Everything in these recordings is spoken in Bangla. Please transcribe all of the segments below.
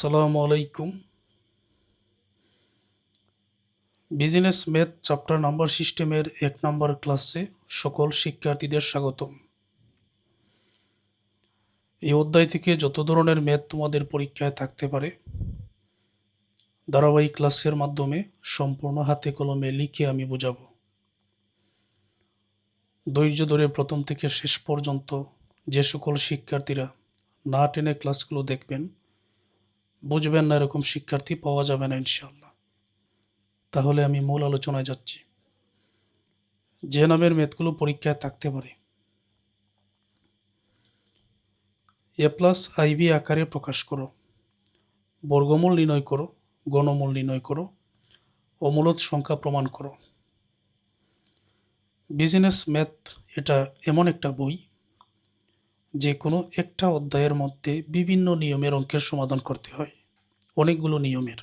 আসসালামু আলাইকুম। বিজনেস ম্যাথ চ্যাপ্টার নাম্বার সিস্টেমের 1 নম্বর ক্লাসে সকল শিক্ষার্থীদের স্বাগতম। এই অধ্যায় থেকে যত ধরনের ম্যাথ তোমাদের পরীক্ষায় থাকতে পারে ধারাবাহিক ক্লাসের মাধ্যমে সম্পূর্ণ হাতে কলমে লিখে আমি বোঝাবো। ধৈর্য ধরে প্রথম থেকে শেষ পর্যন্ত যে সকল শিক্ষার্থীরা না টেনে ক্লাসগুলো দেখবেন, বুঝবেন না এরকম শিক্ষার্থী পাওয়া যাবে না ইনশাআল্লাহ। তাহলে আমি মূল আলোচনায় যাচ্ছি। যে নামের ম্যাথগুলো পরীক্ষায় থাকতে পারে এ প্লাস আইবি আকারে প্রকাশ করো, বর্গমূল নির্ণয় করো, গণমূল নির্ণয় করো, অমূলদ সংখ্যা প্রমাণ করো। বিজনেস ম্যাথ এটা এমন একটা বই যে কোনো একটা অধ্যায়ের মধ্যে বিভিন্ন নিয়মের অঙ্কের সমাধান করতে হয়, অনেকগুলো নিয়মের।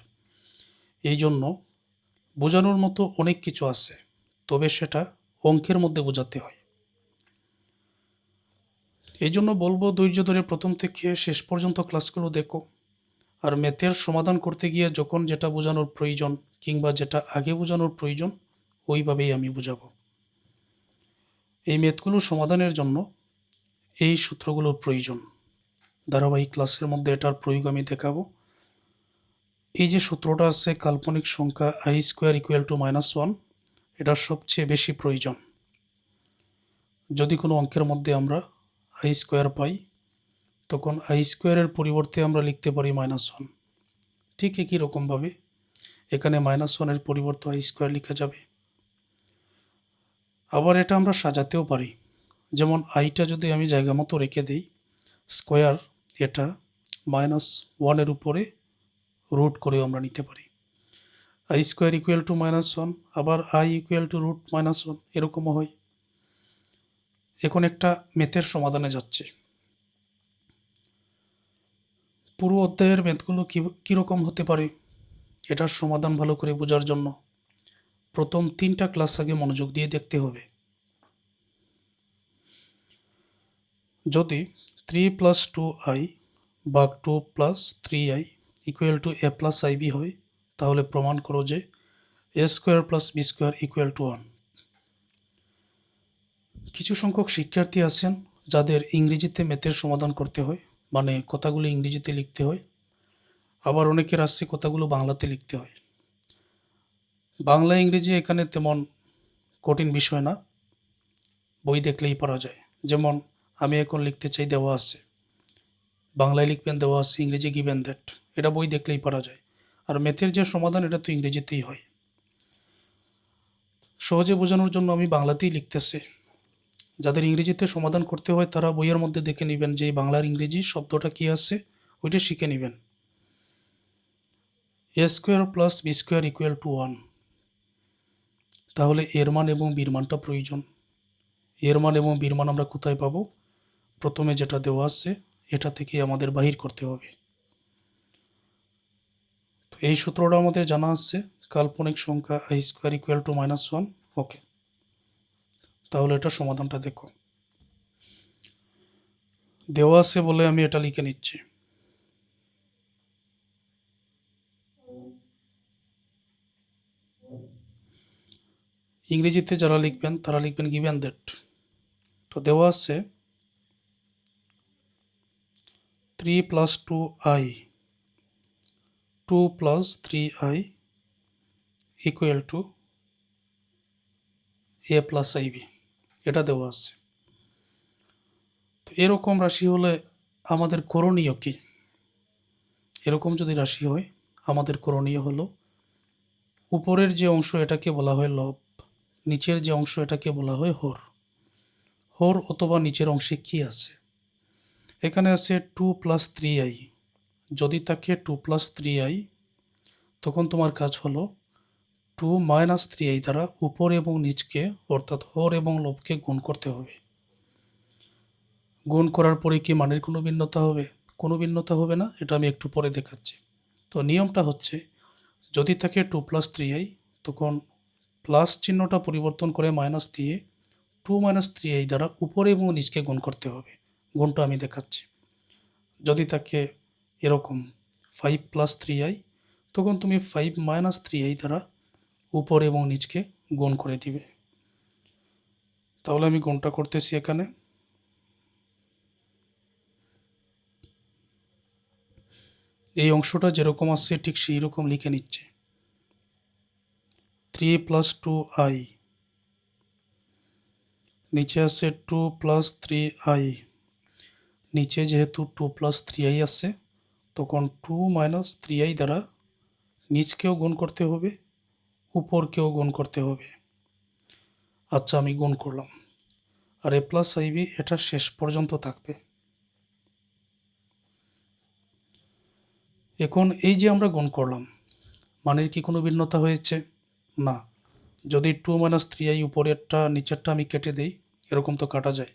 এই জন্য বোঝানোর মতো অনেক কিছু আছে, তবে সেটা অঙ্কের মধ্যে বোঝাতে হয়। এই জন্য বলবো ধৈর্য ধরে প্রথম থেকে শেষ পর্যন্ত ক্লাসগুলো দেখো। আর ম্যাথের সমাধান করতে গিয়ে যখন যেটা বোঝানোর প্রয়োজন কিংবা যেটা আগে বোঝানোর প্রয়োজন ওইভাবেই আমি বোঝাবো। এই ম্যাথগুলো সমাধানের জন্য এই সূত্রগুলোর প্রয়োজন। ধারাবাহিক ক্লাসের মধ্যে এটার প্রয়োগ আমি দেখাবো। এই যে সূত্রটা আছে কাল্পনিক সংখ্যা আই স্কোয়ার ইকুয়াল টু -1, এটা সবচেয়ে বেশি প্রয়োজন। যদি কোনো অঙ্কের মধ্যে আমরা আই স্কোয়ার পাই তখন আই স্কোয়ারের পরিবর্তে আমরা লিখতে পারি -1। ঠিক একই রকমভাবে এখানে -1-এর পরিবর্তে আই স্কোয়ার লেখা যাবে। আবার এটা আমরা সাজাতেও পারি, যেমন আইটা যদি আমি জায়গা মতো রেখে দিই, স্কোয়ার এটা -1-এর উপরে রুট করেও আমরা নিতে পারি। আই স্কোয়ার ইকুয়াল টু -1, আবার আই ইকুয়াল টু রুট -1, এরকমও হয়। এখন একটা ম্যাথের সমাধানে যাচ্ছে। পুরো অধ্যায়ের ম্যাথগুলো কীরকম হতে পারে এটার সমাধান ভালো করে বোঝার জন্য প্রথম 3টা ক্লাস আগে মনোযোগ দিয়ে দেখতে হবে। যদি 3 + 2i ভাগ 2 + 3i equal to a + ib হয়, তাহলে প্রমাণ করো যে a square + b square equal to 1। কিছু সংখ্যক শিক্ষার্থী আছেন যাদের ইংরেজিতে ম্যাথের সমাধান করতে হয়, মানে কথাগুলো ইংরেজিতে লিখতে হয়। আবার অনেকের আছে কথাগুলো বাংলাতে লিখতে হয়। বাংলা ইংরেজি এখানে তেমন কঠিন বিষয় না, বই দেখলেই পারা যায়। যেমন আমি এখন লিখতে চাই দেওয়া আছে, বাংলায় লিখবেন দেওয়া আছে, ইংরেজি গিভেন দ্যাট, এটা বই দেখলেই পারা যায়। আর ম্যাথের যে সমাধান এটা তো ইংরেজিতেই হয়। সহজে বোঝানোর জন্য আমি বাংলাতেই লিখতেছি। যাদের ইংরেজিতে সমাধান করতে হয় তারা বইয়ের মধ্যে দেখে নেবেন যে বাংলার ইংরেজি শব্দটা কী আছে, ওইটা শিখে নেবেন। a square + b square equal to 1, তাহলে এর মান এবং বির মানটা প্রয়োজন। এর মান এবং বির মান আমরা কোথায় পাবো? প্রথমে যেটা দেওয়া আছে এটা থেকে আমাদের বাহির করতে হবে। তো এই সূত্রটা আমাদের জানা আছে, কাল্পনিক সংখ্যা আই স্কোয়ার ইকুয়াল টু -1। ওকে, তাহলে এটা সমাধানটা দেখো। দেওয়া আছে বলে আমি এটা লিখে নিচ্ছি। ইংরেজিতে যারা লিখবেন তারা লিখবেন গিভেন দ্যাট। তো দেওয়া আছে 3 + 2i 2 + 3i equal to a + ib, এটা দেওয়া আছে। তো এরকম রাশি হলে আমাদের করণীয় কি? এরকম যদি রাশি হয় আমাদের করণীয় হলো উপরের যে অংশ এটাকে বলা হয় লব, নিচের যে অংশ এটাকে বলা হয় হর। হর অথবা নিচের অংশে কি আছে? এখানে আছে 2 + 3i। যদি থাকে 2 + 3i, তখন তোমার কাজ হলো 2 - 3i দ্বারা উপর এবং নিচকে অর্থাৎ হর এবং লবকে গুণ করতে হবে। গুণ করার পরে কি মানের কোনো ভিন্নতা হবে? কোনো ভিন্নতা হবে না, এটা আমি একটু পরে দেখাচ্ছি। তো নিয়মটা হচ্ছে যদি থাকে 2 + 3i, তখন প্লাস চিহ্নটা পরিবর্তন করে মাইনাস দিয়ে 2 - 3i দ্বারা উপরে এবং নিচকে গুণ করতে হবে। গুণটা আমি দেখাচ্ছি। যদি থাকে এরকম 5 প্লাস 3i, তখন তুমি 5 মাইনাস 3i দ্বারা উপর এবং নিচকে গুণ করে দিবে। তাহলে আমি গুণটা করতেছি এখানে। এই অংশটা যেরকম আসছে ঠিক সেই রকম লিখে নিচ্ছে। 3 প্লাস 2i, নিচে আছে 2 প্লাস 3i, নিচে যেহেতু 2 প্লাস 3i আছে তখন 2 মাইনাস 3i দ্বারা নিচকেও গুণ করতে হবে, উপরকেও গুণ করতে হবে। আচ্ছা, আমি গুণ করলাম। আর a প্লাস ib এটা শেষ পর্যন্ত থাকবে। এখন এই যে আমরা গুণ করলাম, মানের কি কোনো ভিন্নতা হয়েছে? না। যদি 2 মাইনাস 3i উপরেরটা নিচেরটা আমি কেটে দিই, এরকম তো কাটা যায়,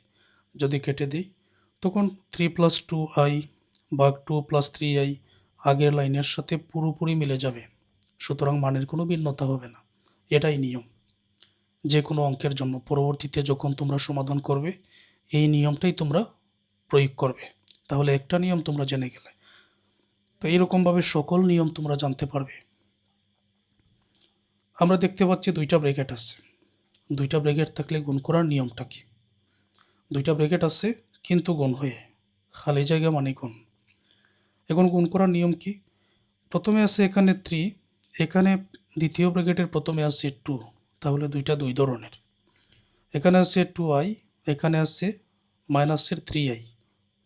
যদি কেটে দিই তখন 3 প্লাস 2i ভাগ 2 প্লাস 3i আগের লাইনের সাথে পুরোপুরি মিলে যাবে। সুতরাং মানের কোনো ভিন্নতা হবে না। এটাই নিয়ম যে কোনো অঙ্কের জন্য। পরবর্তীতে যখন তোমরা সমাধান করবে এই নিয়মটাই তোমরা প্রয়োগ করবে। তাহলে একটা নিয়ম তোমরা জেনে গেলে। তো এইরকমভাবে সকল নিয়ম তোমরা জানতে পারবে। আমরা দেখতে পাচ্ছি দুইটা ব্র্যাকেট আছে। দুইটা ব্র্যাকেট থাকলে গুণ করার নিয়মটা কি? দুইটা ব্র্যাকেট আছে কিন্তু গুণ হয়ে, খালি জায়গা মানে গুণ। এখন গুণ করার নিয়ম কি? প্রথমে আছে এখানে 3, এখানে দ্বিতীয় ব্র্যাকেটের প্রথমে আছে 2, তাহলে দুইটা দুই ধরনের। এখানে আছে 2i, এখানে আছে মাইনাসের 3i,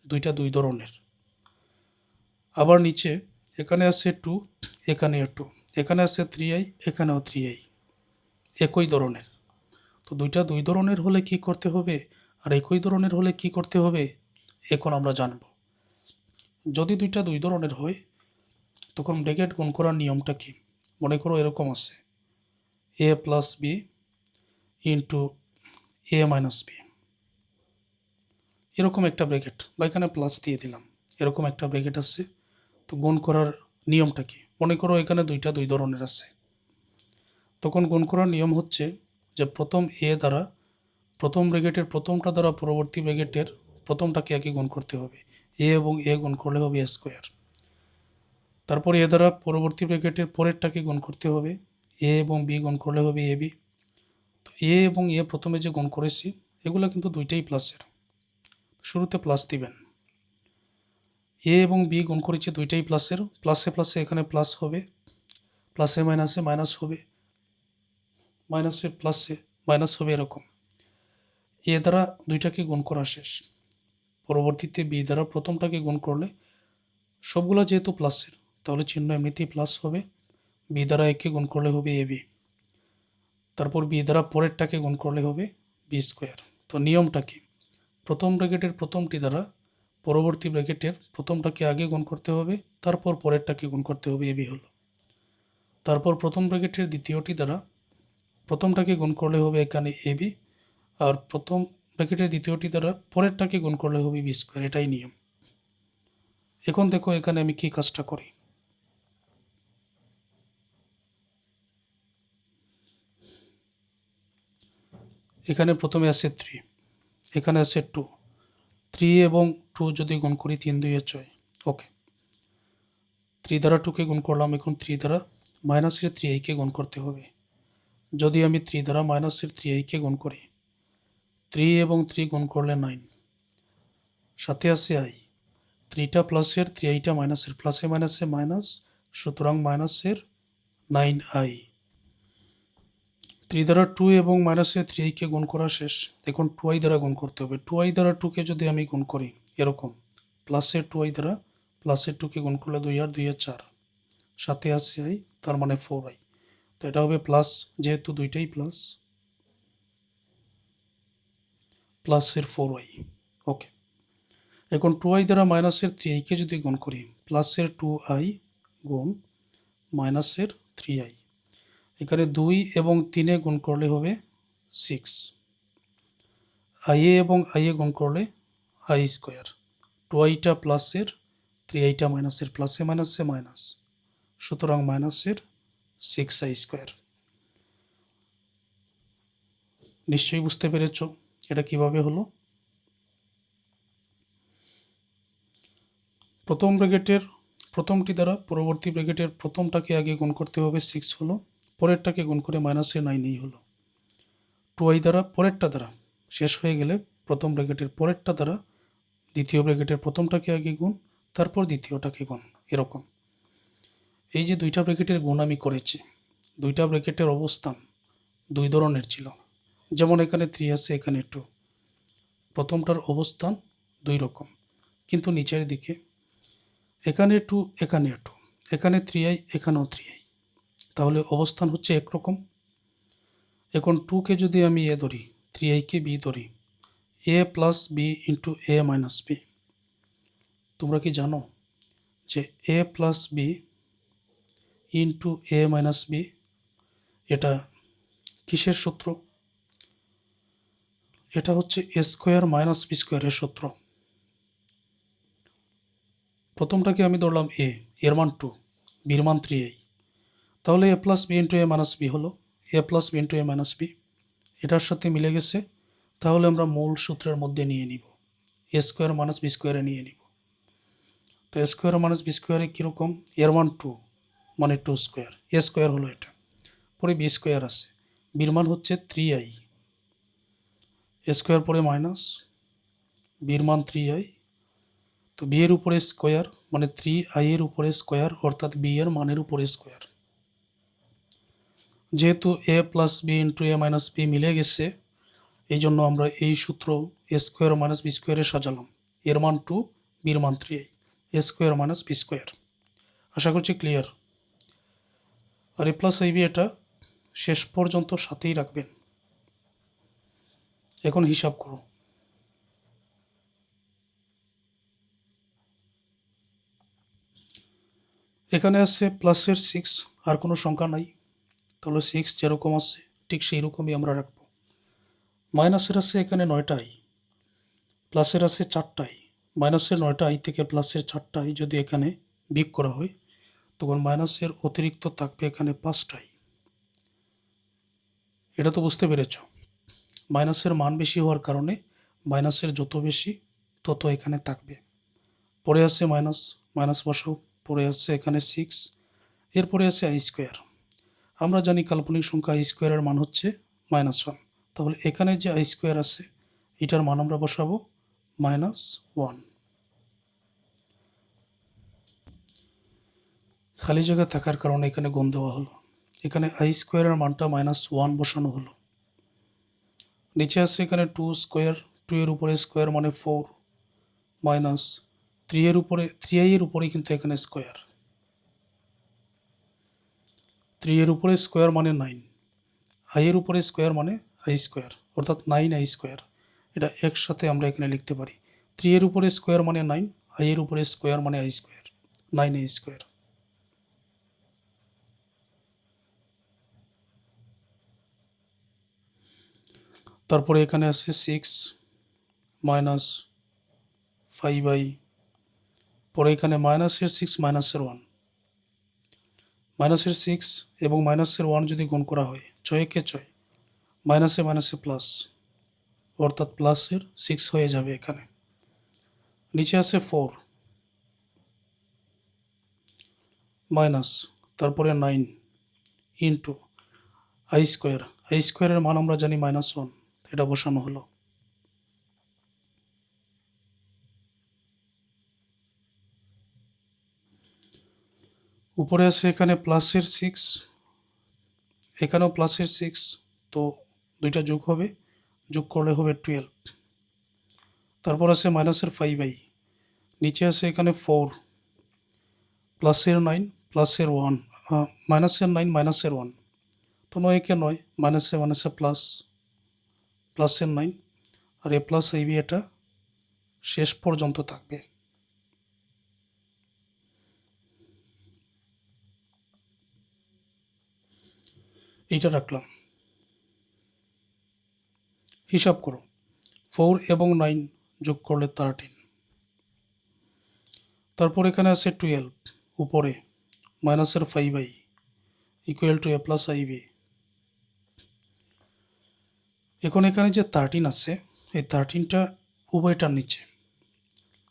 দুইটা দুই ধরনের। আবার নিচে এখানে আছে 2, এখানেও 2, এখানে আছে 3i, এখানেও 3i, একই ধরনের। তো দুইটা দুই ধরনের হলে কি করতে হবে আর একই ধরনের হলে কি করতে হবে এখন আমরা জানব। যদি দুইটা দুই ধরনের হয় তখন ব্র্যাকেট গুণ করার নিয়মটা কি? মনে করো এরকম আছে a plus B into a minus B, এরকম একটা ব্র্যাকেট, বা এখানে প্লাস দিয়ে দিলাম, এরকম একটা ব্র্যাকেট আছে। তো গুণ করার নিয়মটা কি? মনে করো এখানে দুইটা দুই ধরনের আছে, তখন গুণ করার নিয়ম হচ্ছে যে প্রথম এ দ্বারা প্রথম ব্র্যাকেটের প্রথমটা দ্বারা পরবর্তী ব্র্যাকেটের প্রথমটাকে একই গুণ করতে হবে। এ এবং এ গুণ করলে হবে এ স্কোয়ার। তারপর এ দ্বারা পরবর্তী ব্র্যাকেটের পরেরটাকে গুণ করতে হবে। এ এবং বি গুণ করলে হবে এ বি। তো এ এবং এ প্রথমে যে গুণ করেছি এগুলো কিন্তু দুইটাই প্লাসের, শুরুতে প্লাস দিবেন। এ এবং বি গুণ করেছি দুইটাই প্লাসের, প্লাসে প্লাসে এখানে প্লাস হবে, প্লাসে মাইনাসে মাইনাস হবে, মাইনাসে প্লাসে মাইনাস হবে, এরকম। এ দ্বারা দুইটাকে গুণ করা শেষ। পরবর্তীতে বি দ্বারা প্রথমটাকে গুণ করলে সবগুলো যেহেতু প্লাসের তাহলে চিহ্ন এমনিতেই প্লাস হবে। বি দ্বারা একে গুণ করলে হবে এ বি, তারপর বি দ্বারা পরেরটাকে গুণ করলে হবে বি স্কোয়ার। তো নিয়মটা কি? প্রথম ব্র্যাকেটের প্রথমটি দ্বারা পরবর্তী ব্র্যাকেটের প্রথমটাকে আগে গুণ করতে হবে, তারপর পরেরটাকে গুণ করতে হবে, এ বি হলো। তারপর প্রথম ব্র্যাকেটের দ্বিতীয়টি দ্বারা প্রথমটাকে গুণ করলে হবে এখানে এ বি, আর প্রথম ব্র্যাকেটের দ্বিতীয়টি দ্বারা পরেরটাকে গুণ করলে হবে বি স্কোয়ার। এটাই নিয়ম। এখন দেখো এখানে আমি কি কাজটা করি। এখানে প্রথমে আছে 3, এখানে আছে 2, 3 এবং 2 যদি গুণ করি 3 2 6, ওকে। 3 দ্বারা 2কে গুণ করলাম, এখন 3 দ্বারা মাইনাসের 3i-কে গুণ করতে হবে। যদি আমি 3 দ্বারা মাইনাসের 3i-কে গুণ করি, 3 এবং 3 গুণ করলে 9, সাথে আছে i, 3টা প্লাসের 3i-টা মাইনাসের, প্লাসে মাইনাসে মাইনাস, সুতরাং মাইনাসের 9i। 3 দ্বারা 2 এবং মাইনাসের 3i-কে গুণ করা শেষ। এখন 2i দ্বারা গুণ করতে হবে। 2i দ্বারা 2কে যদি আমি গুণ করি এরকম, প্লাসের 2i দ্বারা প্লাসের 2কে গুণ করলে 2 আর 2 4, সাথে আছে i, তার মানে 4i। তো এটা হবে প্লাস, যেহেতু দুইটাই প্লাস, প্লাসের 4i, ওকে। এখন 2i দ্বারা মাইনাসের 3i-কে যদি গুণ করি, প্লাসের 2i গুণ মাইনাসের 3i, এখানে 2 এবং 3-এ গুণ করলে হবে 6, i-এ এবং i-এ গুণ করলে i স্কোয়ার। 2i-টা প্লাসের 3i-টা মাইনাসের, প্লাসে মাইনাসে মাইনাস, সুতরাং মাইনাসের 6i স্কোয়ার। নিশ্চয়ই বুঝতে পেরেছ এটা কিভাবে হলো। প্রথম ব্র্যাকেটের প্রথমটি দ্বারা পরবর্তী ব্র্যাকেটের প্রথমটাকে আগে গুণ করতে হবে 6 হলো, পরেরটাকে গুণ করে -9 হলো। 2i দ্বারা পরেরটা দ্বারা শেষ হয়ে গেলে প্রথম ব্র্যাকেটের পরেরটা দ্বারা দ্বিতীয় ব্র্যাকেটের প্রথমটাকে আগে গুণ, তারপর দ্বিতীয়টাকে গুণ, এরকম। এই যে দুইটা ব্র্যাকেটের গুণ আমি করেছি, দুইটা ব্র্যাকেটের অবস্থান দুই ধরনের ছিল। যেমন এখানে 3 আছে, এখানে 2, প্রথমটার অবস্থান দুই রকম, কিন্তু নিচের দিকে এখানে 2, এখানে 2, এখানে 3i, এখানেও 3i, তাহলে অবস্থান হচ্ছে একরকম। এখন 2কে যদি আমি এ ধরি, 3i-কে বি ধরি, a plus B into A minus B. তোমরা কি জানো যে a plus B into A minus B এটা কিসের সূত্র? এটা হচ্ছে a স্কোয়ার মাইনাস বি স্কোয়ারের সূত্র। প্রথমটাকে আমি ধরলাম a, এর মান 2, বির মান 3i, তাহলে a plus B into A minus B হলো a plus B into A minus B. এটার সাথে মিলে গেছে, তাহলে আমরা মূল সূত্রের মধ্যে নিয়ে নিব, এ স্কোয়ার মাইনাস বি স্কোয়ারে নিয়ে নিব। তো এ স্কোয়ার মাইনাস বি স্কোয়ারে কীরকম? এর মান 2 মানে 2 স্কোয়ার, এ স্কোয়ার হলো এটা, পরে বি স্কোয়ার আছে, বির মান হচ্ছে 3i, এ স্কোয়ার পরে মাইনাস, বির মান 3i, তো বি এর উপরে স্কোয়ার মানে 3i এর উপরে স্কোয়ার, অর্থাৎ বি এর মানের উপরে স্কোয়ার। যেহেতু এ plus B into A minus B মিলে গেছে, এই জন্য আমরা এই সূত্র এ স্কোয়ার মাইনাস বি স্কোয়ারে সাজালাম। এর মান 2, বির মান 3i, এ স্কোয়ার মাইনাস বি স্কোয়ার। আশা করছি ক্লিয়ার। আর এ প্লাস আইবি এটা শেষ পর্যন্ত সাথেই রাখবেন। এখন হিসাব করো। এখানে আছে প্লাসের 6, আর কোনো সংখ্যা নাই, তাহলে 6 যেরকম আছে ঠিক সেই রকমই আমরা রাখবো। মাইনাসের আছে এখানে 9টা আই, প্লাসের আছে 4টা আই। মাইনাসের 9টা আই থেকে প্লাসের 4টা আই যদি এখানে বিয়োগ করা হয়, তখন মাইনাসের অতিরিক্ত থাকবে এখানে 5টা আই। এটা তো বুঝতে পেরেছ। মাইনাসের মান বেশি হওয়ার কারণে মাইনাসের যত বেশি তত এখানে থাকবে। পরে আছে মাইনাস, মাইনাস বসাও, পরে আছে এখানে 6, এরপরে আছে আই স্কোয়ার। আমরা জানি কাল্পনিক সংখ্যা আই স্কোয়ারের মান হচ্ছে -1, তাহলে এখানে যে আই স্কোয়ার আছে এটার মান আমরা বসাবো -1। খালি জায়গা থাকার কারণে এখানে গুণ দেওয়া হলো, এখানে আই স্কোয়ারের মানটা -1 বসানো হলো। নিচে আছে এখানে 2 স্কোয়ার, 2 এর উপরে স্কোয়ার মানে 4, মাইনাস 3 এর উপরে 3i এর উপরে কিন্তু এখানে স্কোয়ার, 3 এর উপরে স্কোয়ার মানে 9, আই এর উপরে স্কোয়ার মানে আই স্কোয়ার, অর্থাৎ 9i স্কোয়ার। এটা একসাথে আমরা এখানে লিখতে পারি, 3 এর উপরে স্কোয়ার মানে 9, আই এর উপরে স্কোয়ার মানে আই স্কোয়ার, 9i স্কোয়ার। তারপরে এখানে আছে 6 মাইনাস 5i, পরে এখানে মাইনাসের 6 মাইনাসের 1, মাইনাসের 6 এবং মাইনাসের 1 যদি গুণ করা হয় 6 কে 6, মাইনাসে মাইনাসে প্লাস, অর্থাৎ প্লাসের 6 হয়ে যাবে এখানে। নিচে আছে 4 মাইনাস, তারপরে 9 ইন্টু আই স্কোয়ার, আই স্কোয়ারের মান আমরা জানি -1, এটা বসানো হলো। উপরে আছে এখানে প্লাসের 6, এখানেও প্লাসের 6, তো দুইটা যোগ হবে, যোগ করলে হবে 12। তারপর আছে মাইনাসের 5i, নিচে আছে এখানে 4, প্লাসের 9 প্লাসের 1, মাইনাসের 9 মাইনাসের 1, তো 9 কে 9, মাইনাসে মাইনাসে প্লাস, প্লাসের 9, আর এ প্লাস আইবি এটা শেষ পর্যন্ত থাকবে। এইটা রাখলাম। হিসাব করো, 4 এবং 9 যোগ করলে 13, তারপর এখানে আছে 12, উপরে মাইনাসের 5i equal to A plus i B. এখন এখানে যে 13 আছে, এই 13টা উভয়টার নিচে,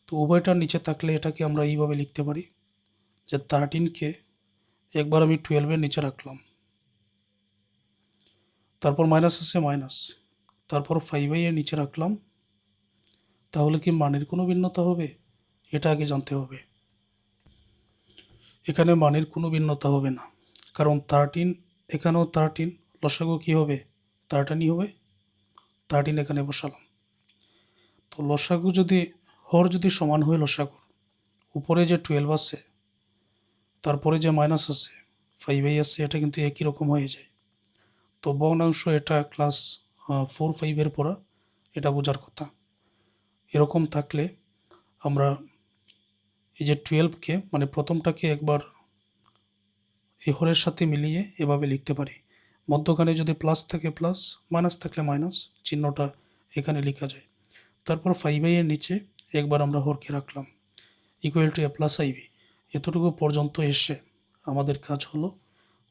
তো উভয়টার নিচে থাকলে এটাকে আমরা এইভাবে লিখতে পারি যে 13কে একবার আমি 12-এর নিচে রাখলাম, তারপর মাইনাস আছে মাইনাস, তারপর 5i এর নিচে রাখলাম, তাহলে কি মানের কোনো ভিন্নতা হবে? এটা আগে জানতে হবে। এখানে মানের কোনো ভিন্নতা হবে না, কারণ 13, এখানেও 13, লসাগু কি হবে? 13ই হবে। 13 এখানে বসালাম। তো লসাগু যদি, হর যদি সমান হয় লসাগুর, উপরে যে 12 আছে, তারপরে যে মাইনাস আছে, 5i আছে, এটা কিন্তু একই রকম হয়ে যায়। তো ভগ্নাংশ এটা ক্লাস 4-5-এর পড়া, এটা বোঝার কথা। এরকম থাকলে আমরা এই যে 12কে মানে প্রথমটাকে একবার এই হরের সাথে মিলিয়ে এভাবে লিখতে পারি। মধ্যখানে যদি প্লাস থাকে প্লাস, মাইনাস থাকলে মাইনাস, চিহ্নটা এখানে লেখা যায়। তারপর 5i এর নিচে একবার আমরা হরকে রাখলাম, equal to a plus i B. এতটুকু পর্যন্ত এসে আমাদের কাজ হলো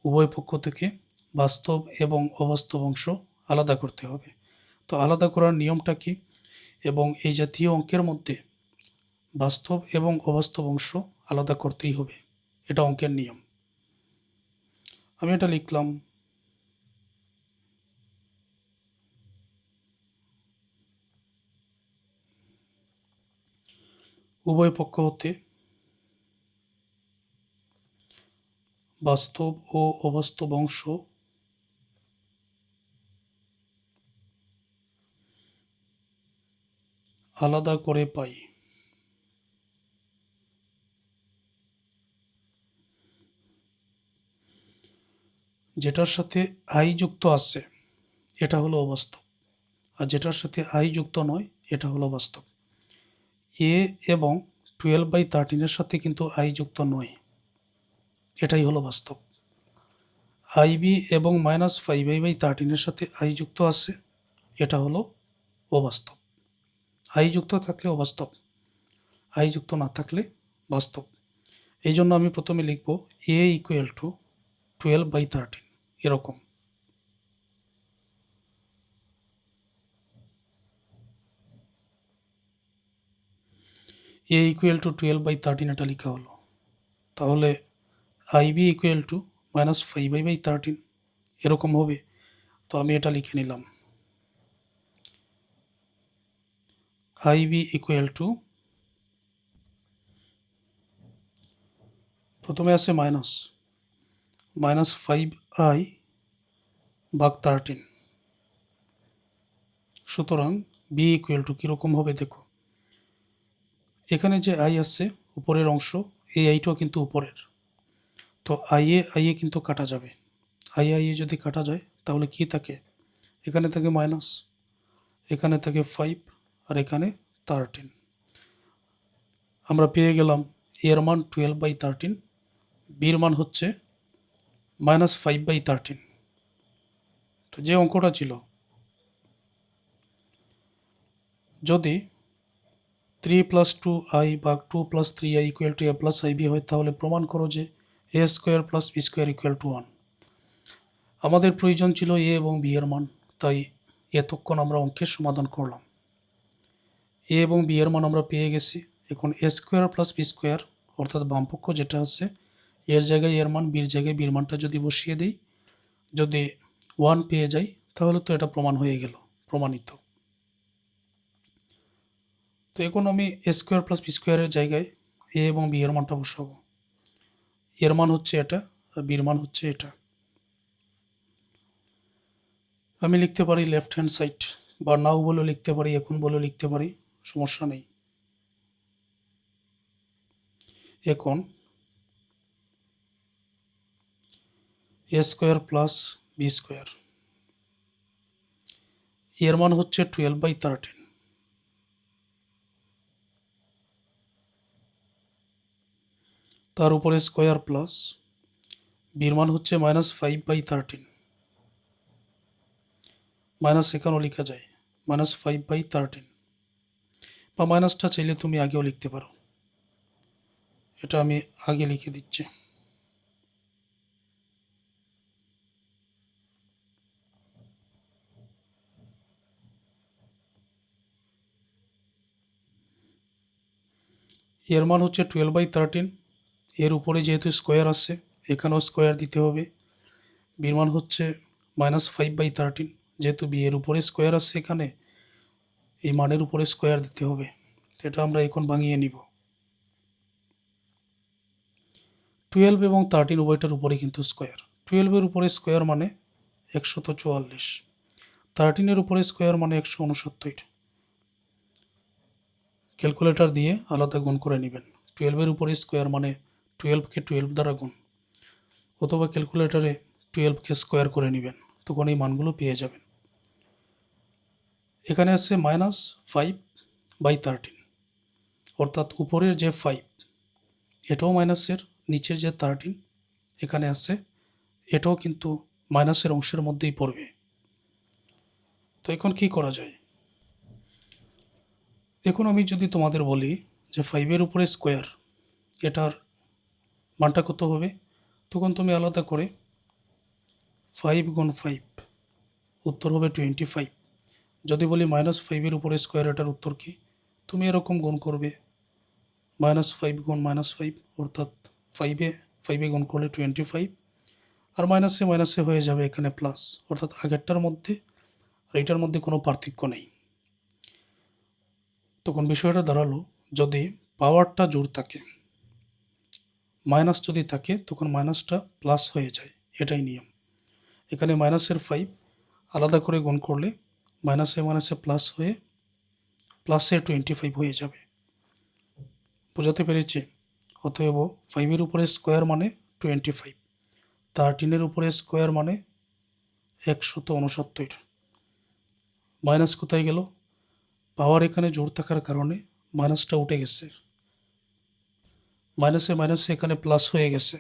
উভয় পক্ষ থেকে বাস্তব এবং অবাস্তব অংশ আলাদা করতে হবে। তো আলাদা করার নিয়মটা কি? এবং এই জাতীয় অঙ্কের মধ্যে বাস্তব এবং অবাস্তব অংশ আলাদা করতেই হবে, এটা অঙ্কের নিয়ম। আমি এটা লিখলাম, উভয় পক্ষ হতে বাস্তব ও অবাস্তব অংশ আলাদা করে পাই। যেটার সাথে আই যুক্ত আছে এটা হলো অবাস্তব, আর যেটার সাথে আই যুক্ত নয় এটা হলো বাস্তব। এ এবং 12/13 সাথে কিন্তু আই যুক্ত নয়, এটাই হলো বাস্তব। আইবি এবং -5i/13 সাথে আই যুক্ত আছে, এটা হলো অবাস্তব। আই যুক্ত থাকলে অবাস্তব, আই যুক্ত না থাকলে বাস্তব। এই জন্য আমি প্রথমে লিখব এ ইকুয়াল টু 12/13, এরকম। এ ইকুয়াল টু 12/13 এটা লেখা হলো। তাহলে আইবি ইকুয়াল টু -5i/13 এরকম হবে। তো আমি এটা লিখে নিলাম, আইবি ইকুয়াল টু, প্রথমে আছে -5i/13। সুতরাং বি ইকুয়াল টু কীরকম হবে দেখো, এখানে যে আই আছে উপরের অংশ, এই আইটাও কিন্তু উপরের। তো আইয়ে কিন্তু কাটা যাবে, আইয়ে যদি কাটা যায় তাহলে কি থাকে? এখানে থাকে মাইনাস, এখানে থাকে 5, আর এখানে 13। আমরা পেয়ে গেলাম এর মান 12/13, বির মান হচ্ছে -5/13। তো যে অঙ্কটা ছিল, যদি 3 + 2i বা 2 + 3i equal to a plus i B হয়, তাহলে প্রমাণ করো যে a² + b² ইকুয়াল টু 1। আমাদের প্রয়োজন ছিল এ এবং বি এর মান, তাই এতক্ষণ আমরা অঙ্কের সমাধান করলাম। এ এবং বি এর মান আমরা পেয়ে গেছি। এখন a² + b², অর্থাৎ বামপক্ষ যেটা আছে, এর জায়গায় এর মান, বির জায়গায় বির মানটা যদি বসিয়ে দিই, যদি 1 পেয়ে যাই, তাহলে তো এটা প্রমাণ হয়ে গেল, প্রমাণিত। তো এখন আমি a² + b² এর জায়গায় এ এবং বি এর মানটা বসাবো। এর মান হচ্ছে এটা, আর বির মান হচ্ছে এটা। আমি লিখতে পারি লেফট হ্যান্ড সাইড, বা নাও বলে লিখতে পারি, এখন বলে লিখতে পারি, সমস্যা নেই। এখন a² + b², এর মান হচ্ছে 12/13, তার উপরে স্কোয়ার প্লাস বির মান হচ্ছে -5/13, মাইনাস এখানেও লেখা যায় -5/13, বা মাইনাসটা চাইলে তুমি আগেও লিখতে পারো, এটা আমি আগে লিখে দিচ্ছি। এর মান হচ্ছে 12/13, এর উপরে যেহেতু স্কোয়ার আছে এখানেও স্কোয়ার দিতে হবে। বির মান হচ্ছে -5/13, যেহেতু বি এর উপরে স্কোয়ার আছে এখানে এই মানের উপরে স্কোয়ার দিতে হবে। এটা আমরা এখন ভাঙিয়ে নিব। 12 এবং 13 উভয়টার উপরে কিন্তু স্কোয়ার। 12-এর উপরে স্কোয়ার মানে 144, 13-এর উপরে স্কোয়ার মানে 169। ক্যালকুলেটর দিয়ে আলাদা গুণ করে নেবেন। 12-এর উপরে স্কোয়ার মানে 12কে 12 দ্বারা গুণ, অথবা ক্যালকুলেটরে 12কে স্কোয়ার করে নেবেন, তখন এই মানগুলো পেয়ে যাবেন। এখানে আছে -5/13, অর্থাৎ উপরের যে 5 এটাও মাইনাসের, নিচের যে 13 এখানে আছে এটাও কিন্তু মাইনাসের অংশের মধ্যেই পড়বে। তো এখন কি করা যায়? এখন আমি যদি তোমাদের বলি যে 5-এর উপরে স্কোয়ার এটার মানটা কত হবে, তখন তুমি আলাদা করে 5 গুণ 5, উত্তর হবে 25। যদি বলি -5-এর উপরে স্কোয়ার এটার উত্তর কি, তুমি এরকম গুণ করবে -5 গুণ -5, অর্থাৎ 5-এ গুণ করলে 25, আর মাইনাসে মাইনাসে হয়ে যাবে এখানে প্লাস, অর্থাৎ আগেরটার মধ্যে আর এটার মধ্যে কোনো পার্থক্য নেই। তখন বিষয়টা দাঁড়ালো, যদি পাওয়ারটা জোর থাকে, মাইনাস যদি থাকে তখন মাইনাসটা প্লাস হয়ে যায়, এটাই নিয়ম। এখানে -5 আলাদা করে গুণ করলে মাইনাসে মাইনাসে প্লাস হয়ে প্লাসে 25 হয়ে যাবে। বোঝাতে পেরেছি? অতএব 5-এর উপরে স্কোয়ার মানে 25, 13-এর উপরে স্কোয়ার মানে 169। মাইনাস কোথায় গেল? পাওয়ার এখানে জোর থাকার কারণে মাইনাসটা উঠে গেছে, মাইনাসে মাইনাসে এখানে প্লাস হয়ে গেছে।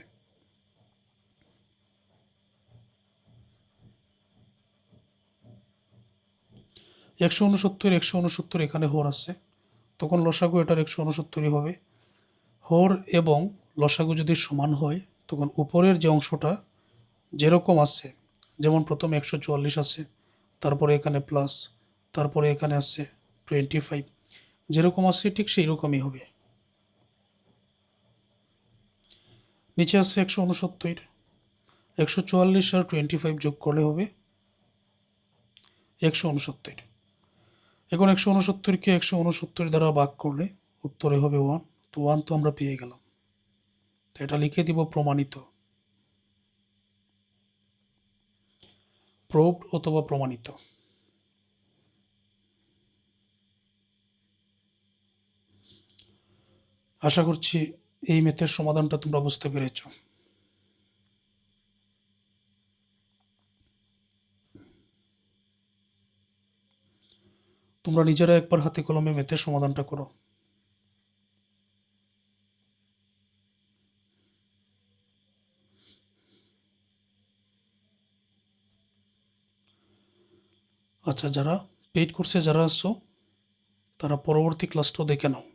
একশো উনসত্তর এখানে হর আছে, তখন লসাগু এটার 169ই হবে। হর এবং লসাগু যদি সমান হয় তখন উপরের যে অংশটা যেরকম আছে, যেমন প্রথমে 144 আছে, তারপরে এখানে প্লাস, তারপরে এখানে আছে 25, যেরকম আছে ঠিক সেই রকমই হবে। নিচে আছে 169, 144 আর 25 যোগ করলে হবে 169। এখন 169কে 169 দ্বারা ভাগ করলে উত্তরে হবে 1, তো 1 তো আমরা পেয়ে গেলাম। তো এটা লিখে দিব প্রমাণিত, প্রুভড অথবা প্রমাণিত। আশা করছি এই ম্যাথের সমাধানটা তোমরা বুঝতে পেরেছ। তোমরা নিজেরা একবার হাতে কলমে ম্যাথের সমাধানটা করো। আচ্ছা, যারা পেইড কোর্সে যারা আছো তারা পরবর্তী ক্লাসটাও দেখে নাও।